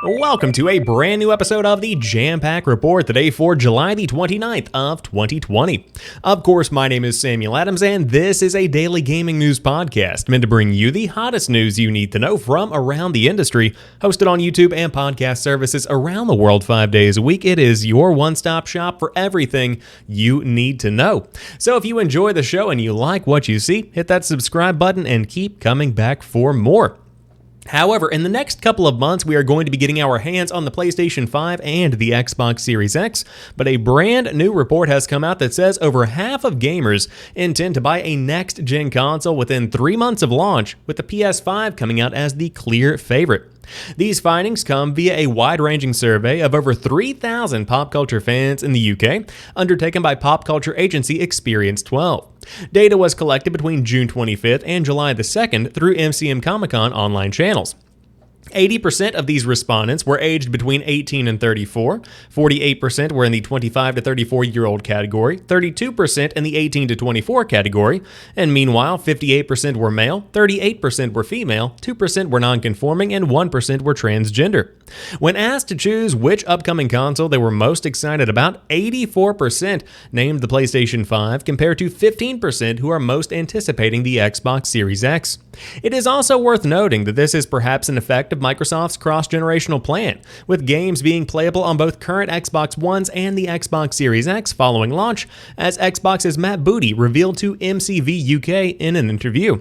Welcome to a brand new episode of the Jampack Report, today for July the 29th of 2020. Of course, my name is Samuel Adams, and this is a daily gaming news podcast meant to bring you the hottest news you need to know from around the industry. Hosted on YouTube and podcast services around the world 5 days a week, it is your one-stop shop for everything you need to know. So if you enjoy the show and you like what you see, hit that subscribe button and keep coming back for more. However, in the next couple of months, we are going to be getting our hands on the PlayStation 5 and the Xbox Series X, but a brand new report has come out that says over half of gamers intend to buy a next-gen console within 3 months of launch, with the PS5 coming out as the clear favorite. These findings come via a wide-ranging survey of over 3,000 pop culture fans in the UK, undertaken by pop culture agency Experience 12. Data was collected between June 25th and July the 2nd through MCM Comic-Con online channels. 80% of these respondents were aged between 18 and 34, 48% were in the 25 to 34-year-old category, 32% in the 18 to 24 category, and meanwhile 58% were male, 38% were female, 2% were non-conforming, and 1% were transgender. When asked to choose which upcoming console they were most excited about, 84% named the PlayStation 5 compared to 15% who are most anticipating the Xbox Series X. It is also worth noting that this is perhaps an effect of Microsoft's cross-generational plan, with games being playable on both current Xbox Ones and the Xbox Series X following launch, as Xbox's Matt Booty revealed to MCV UK in an interview.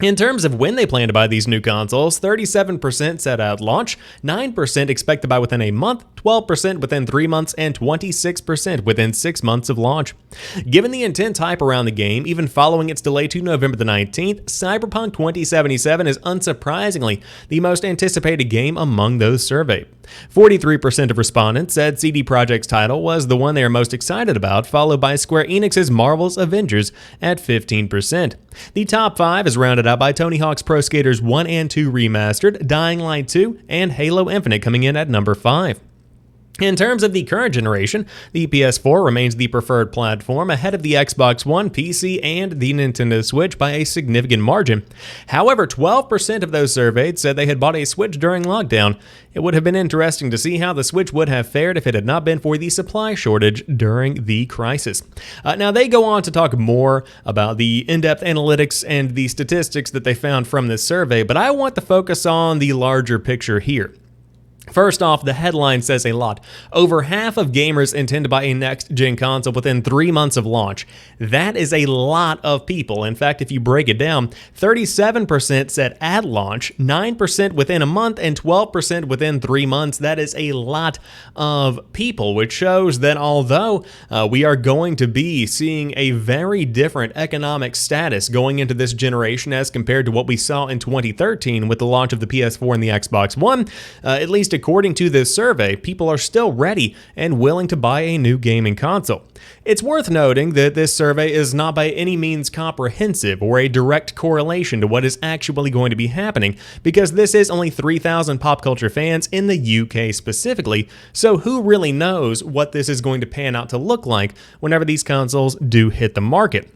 In terms of when they plan to buy these new consoles, 37% said at launch, 9% expect to buy within a month, 12% within 3 months, and 26% within 6 months of launch. Given the intense hype around the game, even following its delay to November the 19th, Cyberpunk 2077 is unsurprisingly the most anticipated game among those surveyed. 43% of respondents said CD Projekt's title was the one they are most excited about, followed by Square Enix's Marvel's Avengers at 15%. The top 5 is rounded out by Tony Hawk's Pro Skaters 1 and 2 Remastered, Dying Light 2, and Halo Infinite coming in at number 5. In terms of the current generation, the PS4 remains the preferred platform ahead of the Xbox One, PC, and the Nintendo Switch by a significant margin. However, 12% of those surveyed said they had bought a Switch during lockdown. It would have been interesting to see how the Switch would have fared if it had not been for the supply shortage during the crisis. Now, they go on to talk more about the in-depth analytics and the statistics that they found from this survey, but I want to focus on the larger picture here. First off, the headline says a lot. Over half of gamers intend to buy a next-gen console within 3 months of launch. That is a lot of people. In fact, if you break it down, 37% said at launch, 9% within a month, and 12% within 3 months. That is a lot of people, which shows that although we are going to be seeing a very different economic status going into this generation as compared to what we saw in 2013 with the launch of the PS4 and the Xbox One, at least according to this survey, people are still ready and willing to buy a new gaming console. It's worth noting that this survey is not by any means comprehensive or a direct correlation to what is actually going to be happening, because this is only 3,000 pop culture fans in the UK specifically, so who really knows what this is going to pan out to look like whenever these consoles do hit the market.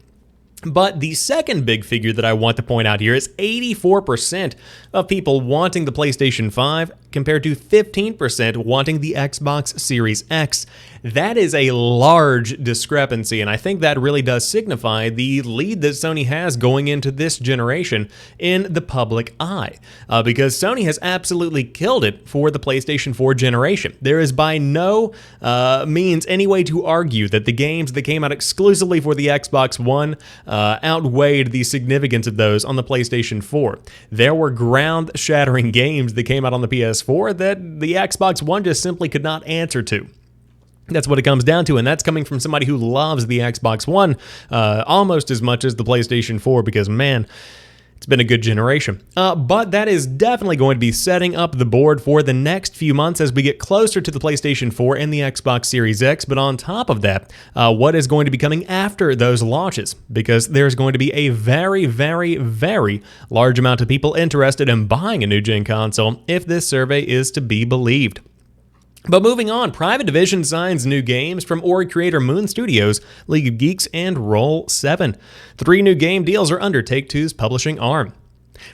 But the second big figure that I want to point out here is 84% of people wanting the PlayStation 5 compared to 15% wanting the Xbox Series X. That is a large discrepancy, and I think that really does signify the lead that Sony has going into this generation in the public eye, because Sony has absolutely killed it for the PlayStation 4 generation. There is by no means any way to argue that the games that came out exclusively for the Xbox One outweighed the significance of those on the PlayStation 4. There were ground-shattering games that came out on the PS4 that the Xbox One just simply could not answer to. That's what it comes down to, and that's coming from somebody who loves the Xbox One almost as much as the PlayStation 4, because, man, it's been a good generation. But that is definitely going to be setting up the board for the next few months as we get closer to the PlayStation 4 and the Xbox Series X. But on top of that, what is going to be coming after those launches? Because there's going to be a very, very, very large amount of people interested in buying a new-gen console if this survey is to be believed. But moving on, Private Division signs new games from Ori creator Moon Studios, League of Geeks, and Roll7. 3 new game deals are under Take-Two's publishing arm.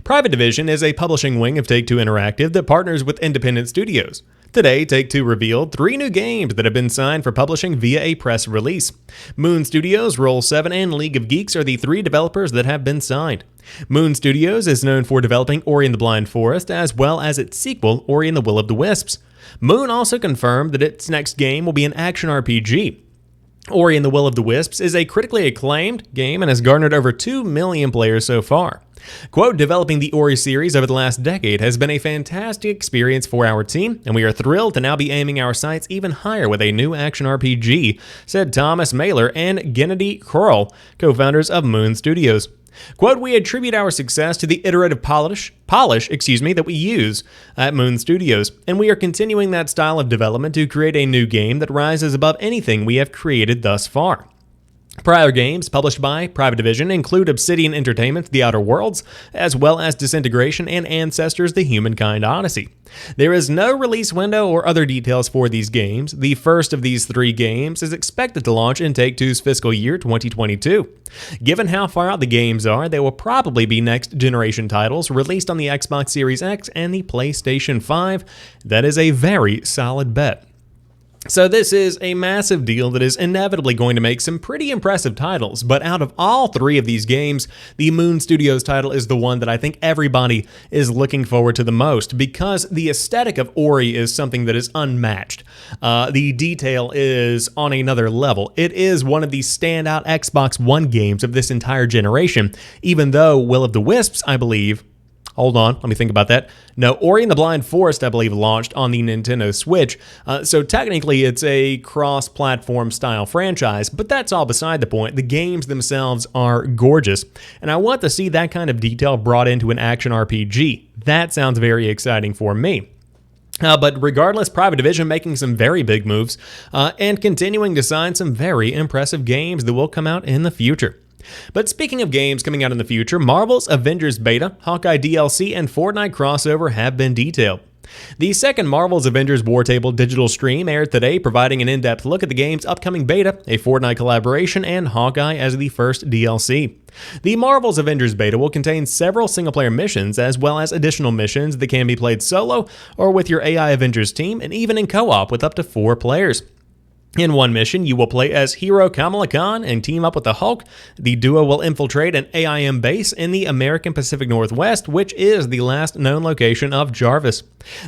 Private Division is a publishing wing of Take-Two Interactive that partners with independent studios. Today, Take-Two revealed 3 new games that have been signed for publishing via a press release. Moon Studios, Roll7, and League of Geeks are the 3 developers that have been signed. Moon Studios is known for developing Ori and the Blind Forest, as well as its sequel, Ori and the Will of the Wisps. Moon also confirmed that its next game will be an action RPG. Ori and the Will of the Wisps is a critically acclaimed game and has garnered over 2 million players so far. Quote, developing the Ori series over the last decade has been a fantastic experience for our team, and we are thrilled to now be aiming our sights even higher with a new action RPG, said Thomas Mailer and Gennady Kroll, co-founders of Moon Studios. Quote, we attribute our success to the iterative polish that we use at Moon Studios, and we are continuing that style of development to create a new game that rises above anything we have created thus far. Prior games published by Private Division include Obsidian Entertainment's The Outer Worlds, as well as Disintegration and Ancestors: The Humankind Odyssey. There is no release window or other details for these games. The first of these 3 games is expected to launch in Take-Two's fiscal year 2022. Given how far out the games are, they will probably be next-generation titles released on the Xbox Series X and the PlayStation 5. That is a very solid bet. So this is a massive deal that is inevitably going to make some pretty impressive titles, but out of all 3 of these games, the Moon Studios title is the one that I think everybody is looking forward to the most, because the aesthetic of Ori is something that is unmatched. The detail is on another level. It is one of the standout Xbox One games of this entire generation, even though Will of the Wisps, I believe, hold on, let me think about that. No, Ori and the Blind Forest, I believe, launched on the Nintendo Switch, so technically it's a cross-platform style franchise, but that's all beside the point. The games themselves are gorgeous, and I want to see that kind of detail brought into an action RPG. That sounds very exciting for me. But regardless, Private Division making some very big moves and continuing to sign some very impressive games that will come out in the future. But speaking of games coming out in the future, Marvel's Avengers beta, Hawkeye DLC, and Fortnite crossover have been detailed. The second Marvel's Avengers War Table digital stream aired today, providing an in-depth look at the game's upcoming beta, a Fortnite collaboration, and Hawkeye as the first DLC. The Marvel's Avengers beta will contain several single-player missions, as well as additional missions that can be played solo or with your AI Avengers team, and even in co-op with up to 4 players. In one mission, you will play as hero Kamala Khan and team up with the Hulk. The duo will infiltrate an AIM base in the American Pacific Northwest, which is the last known location of Jarvis.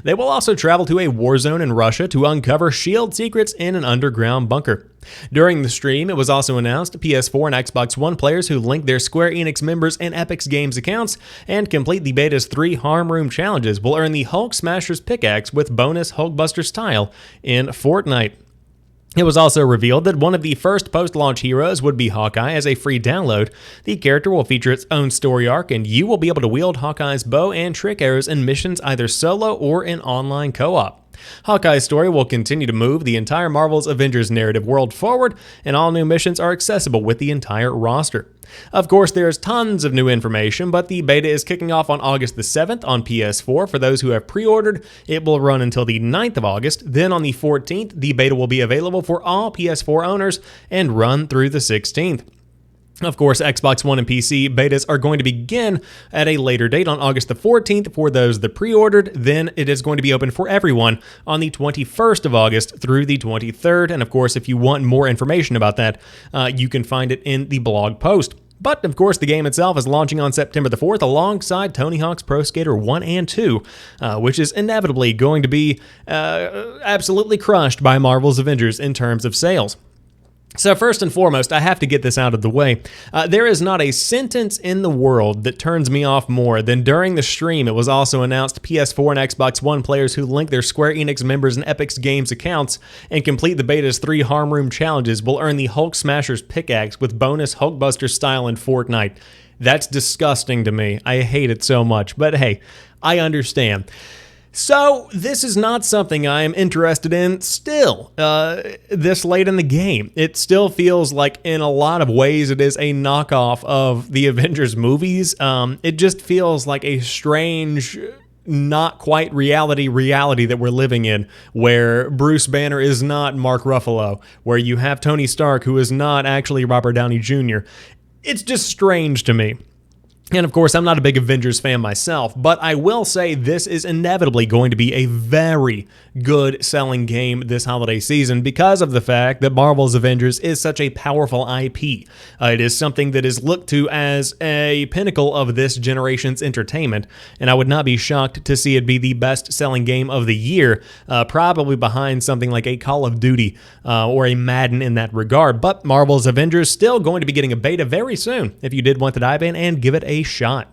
They will also travel to a war zone in Russia to uncover SHIELD secrets in an underground bunker. During the stream, it was also announced PS4 and Xbox One players who link their Square Enix members and Epic Games accounts and complete the beta's 3 harm room challenges will earn the Hulk Smasher's pickaxe with bonus Hulkbuster style in Fortnite. It was also revealed that one of the first post-launch heroes would be Hawkeye as a free download. The character will feature its own story arc, and you will be able to wield Hawkeye's bow and trick arrows in missions either solo or in online co-op. Hawkeye's story will continue to move the entire Marvel's Avengers narrative world forward, and all new missions are accessible with the entire roster. Of course, there's tons of new information, but the beta is kicking off on August the 7th on PS4 for those who have pre-ordered. It will run until the 9th of August. Then on the 14th, the beta will be available for all PS4 owners and run through the 16th. Of course, Xbox One and PC betas are going to begin at a later date on August the 14th for those that pre-ordered. Then it is going to be open for everyone on the 21st of August through the 23rd. And of course, if you want more information about that, you can find it in the blog post. But of course, the game itself is launching on September the 4th alongside Tony Hawk's Pro Skater 1 and 2, which is inevitably going to be absolutely crushed by Marvel's Avengers in terms of sales. So first and foremost, I have to get this out of the way. There is not a sentence in the world that turns me off more than during the stream it was also announced PS4 and Xbox One players who link their Square Enix members and Epic Games accounts and complete the beta's 3 harm room challenges will earn the Hulk Smasher's pickaxe with bonus Hulkbuster style in Fortnite. That's disgusting to me. I hate it so much, but hey, I understand. So, this is not something I am interested in still, this late in the game. It still feels like, in a lot of ways, it is a knockoff of the Avengers movies. It just feels like a strange, not quite reality that we're living in, where Bruce Banner is not Mark Ruffalo, where you have Tony Stark, who is not actually Robert Downey Jr. It's just strange to me. And of course, I'm not a big Avengers fan myself, but I will say this is inevitably going to be a very good selling game this holiday season because of the fact that Marvel's Avengers is such a powerful IP. It is something that is looked to as a pinnacle of this generation's entertainment, and I would not be shocked to see it be the best-selling game of the year, probably behind something like a Call of Duty or a Madden in that regard. But Marvel's Avengers still going to be getting a beta very soon if you did want to dive in and give it a shot.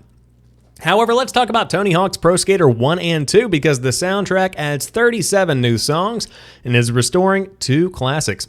However, let's talk about Tony Hawk's Pro Skater 1 and 2 because the soundtrack adds 37 new songs and is restoring 2 classics.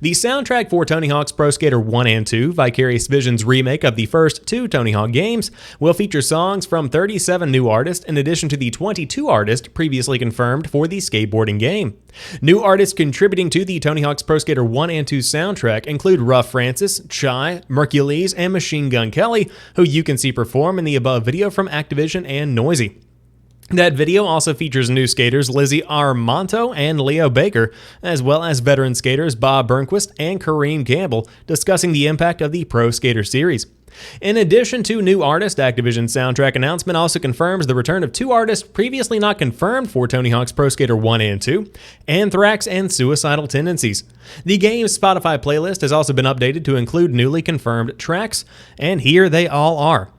The soundtrack for Tony Hawk's Pro Skater 1 and 2, Vicarious Visions remake of the first 2 Tony Hawk games, will feature songs from 37 new artists in addition to the 22 artists previously confirmed for the skateboarding game. New artists contributing to the Tony Hawk's Pro Skater 1 and 2 soundtrack include Ruff Francis, Chai, Mercules, and Machine Gun Kelly, who you can see perform in the above video from Activision and Noisy. That video also features new skaters Lizzie Armanto and Leo Baker, as well as veteran skaters Bob Burnquist and Kareem Campbell, discussing the impact of the Pro Skater series. In addition to new artist, Activision's soundtrack announcement also confirms the return of 2 artists previously not confirmed for Tony Hawk's Pro Skater 1 and 2, Anthrax and Suicidal Tendencies. The game's Spotify playlist has also been updated to include newly confirmed tracks, and here they all are.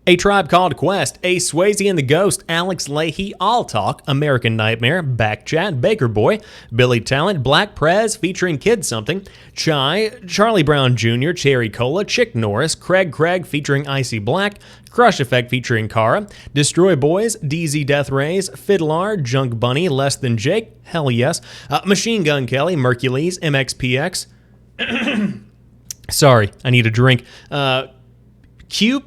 A Tribe Called Quest, A Swayze and the Ghost, Alex Leahy, All Talk, American Nightmare, Backchat, Baker Boy, Billy Talent, Black Prez featuring Kid Something, Chai, Charlie Brown Jr., Cherry Cola, Chick Norris, Craig featuring Icy Black, Crush Effect featuring Kara, Destroy Boys, DZ Death Rays, Fiddlar, Junk Bunny, Less Than Jake, Hell Yes, Machine Gun Kelly, Mercules, MXPX. Sorry, I need a drink. Q.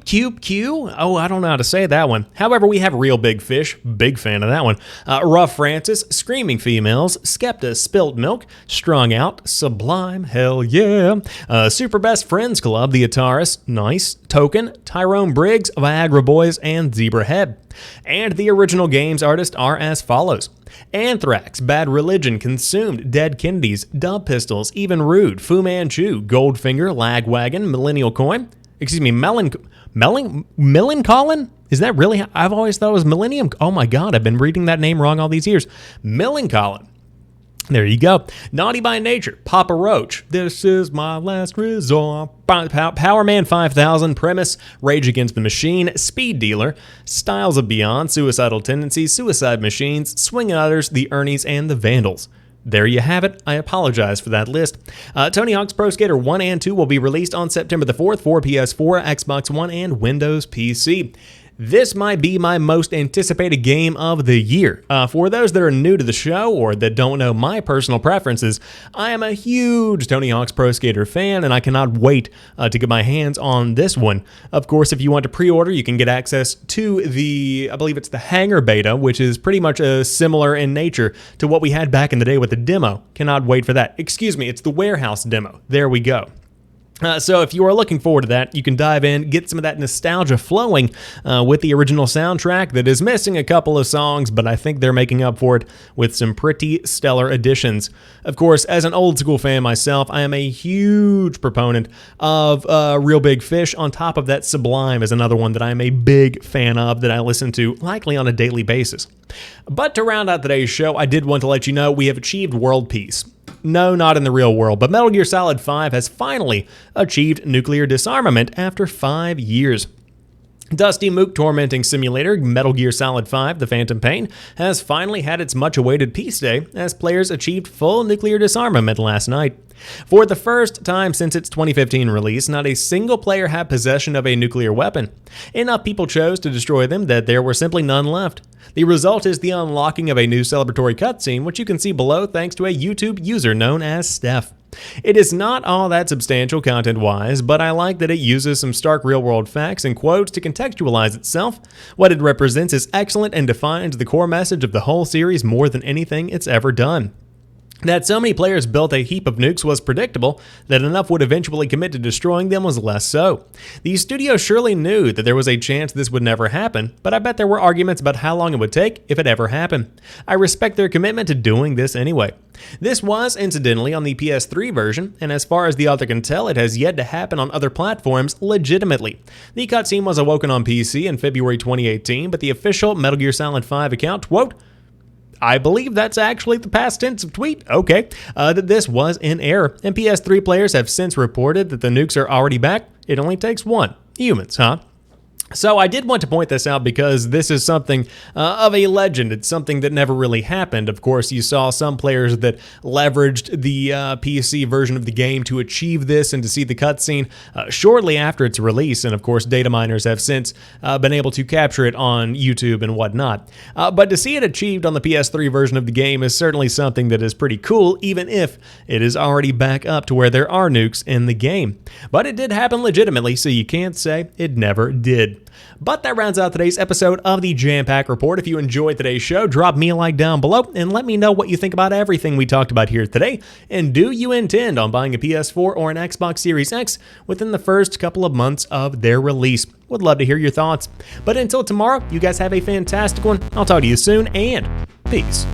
Oh, I don't know how to say that one. However, we have Real Big Fish. Big fan of that one. Ruff Francis, Screaming Females, Skepta, Spilt Milk, Strung Out, Sublime, hell yeah. Super Best Friends Club, The Ataris, nice. Token, Tyrone Briggs, Viagra Boys, and Zebra Head. And the original games artists are as follows: Anthrax, Bad Religion, Consumed, Dead Kennedys, Dub Pistols, Even Rude, Fu Manchu, Goldfinger, Lagwagon, Millennial Coin. Excuse me, Millencolin? Is that really? I've always thought it was Millennium. Oh my God, I've been reading that name wrong all these years. Millencolin. There you go. Naughty by Nature, Papa Roach, This Is My Last Resort, Power Man 5000, Premise, Rage Against the Machine, Speed Dealer, Styles of Beyond, Suicidal Tendencies, Suicide Machines, Swing Otters, The Ernies, and The Vandals. There you have it. I apologize for that list. Tony Hawk's Pro Skater 1 and 2 will be released on September the 4th for PS4, Xbox One, and Windows PC. This might be my most anticipated game of the year. For those that are new to the show or that don't know my personal preferences, I am a huge Tony Hawk's Pro Skater fan, and I cannot wait to get my hands on this one. Of course, if you want to pre-order, you can get access to I believe it's the Hangar Beta, which is pretty much similar in nature to what we had back in the day with the demo. Cannot wait for that. Excuse me, it's the Warehouse demo. There we go. So if you are looking forward to that, you can dive in, get some of that nostalgia flowing with the original soundtrack that is missing a couple of songs, but I think they're making up for it with some pretty stellar additions. Of course, as an old school fan myself, I am a huge proponent of Real Big Fish. On top of that, Sublime is another one that I am a big fan of that I listen to likely on a daily basis. But to round out today's show, I did want to let you know we have achieved world peace. No, not in the real world, but Metal Gear Solid 5 has finally achieved nuclear disarmament after 5 years. Dusty Mook tormenting simulator Metal Gear Solid 5 The Phantom Pain has finally had its much-awaited peace day as players achieved full nuclear disarmament last night. For the first time since its 2015 release, not a single player had possession of a nuclear weapon. Enough people chose to destroy them that there were simply none left. The result is the unlocking of a new celebratory cutscene, which you can see below thanks to a YouTube user known as Steph. It is not all that substantial content-wise, but I like that it uses some stark real-world facts and quotes to contextualize itself. What it represents is excellent and defines the core message of the whole series more than anything it's ever done. That so many players built a heap of nukes was predictable, that enough would eventually commit to destroying them was less so. The studio surely knew that there was a chance this would never happen, but I bet there were arguments about how long it would take if it ever happened. I respect their commitment to doing this anyway. This was, incidentally, on the PS3 version, and as far as the author can tell, it has yet to happen on other platforms legitimately. The cutscene was awoken on PC in February 2018, but the official Metal Gear Solid 5 account, quote, I believe that's actually the past tense of tweet, okay, that this was in error, and PS3 players have since reported that the nukes are already back. It only takes one. Humans, huh? So I did want to point this out because this is something of a legend. It's something that never really happened. Of course, you saw some players that leveraged the PC version of the game to achieve this and to see the cutscene shortly after its release. And of course, data miners have since been able to capture it on YouTube and whatnot. But to see it achieved on the PS3 version of the game is certainly something that is pretty cool, even if it is already back up to where there are nukes in the game. But it did happen legitimately, so you can't say it never did. But that rounds out today's episode of the Jampack Report. If you enjoyed today's show, drop me a like down below and let me know what you think about everything we talked about here today. And do you intend on buying a PS4 or an Xbox Series X within the first couple of months of their release? Would love to hear your thoughts. But until tomorrow, you guys have a fantastic one. I'll talk to you soon, and peace.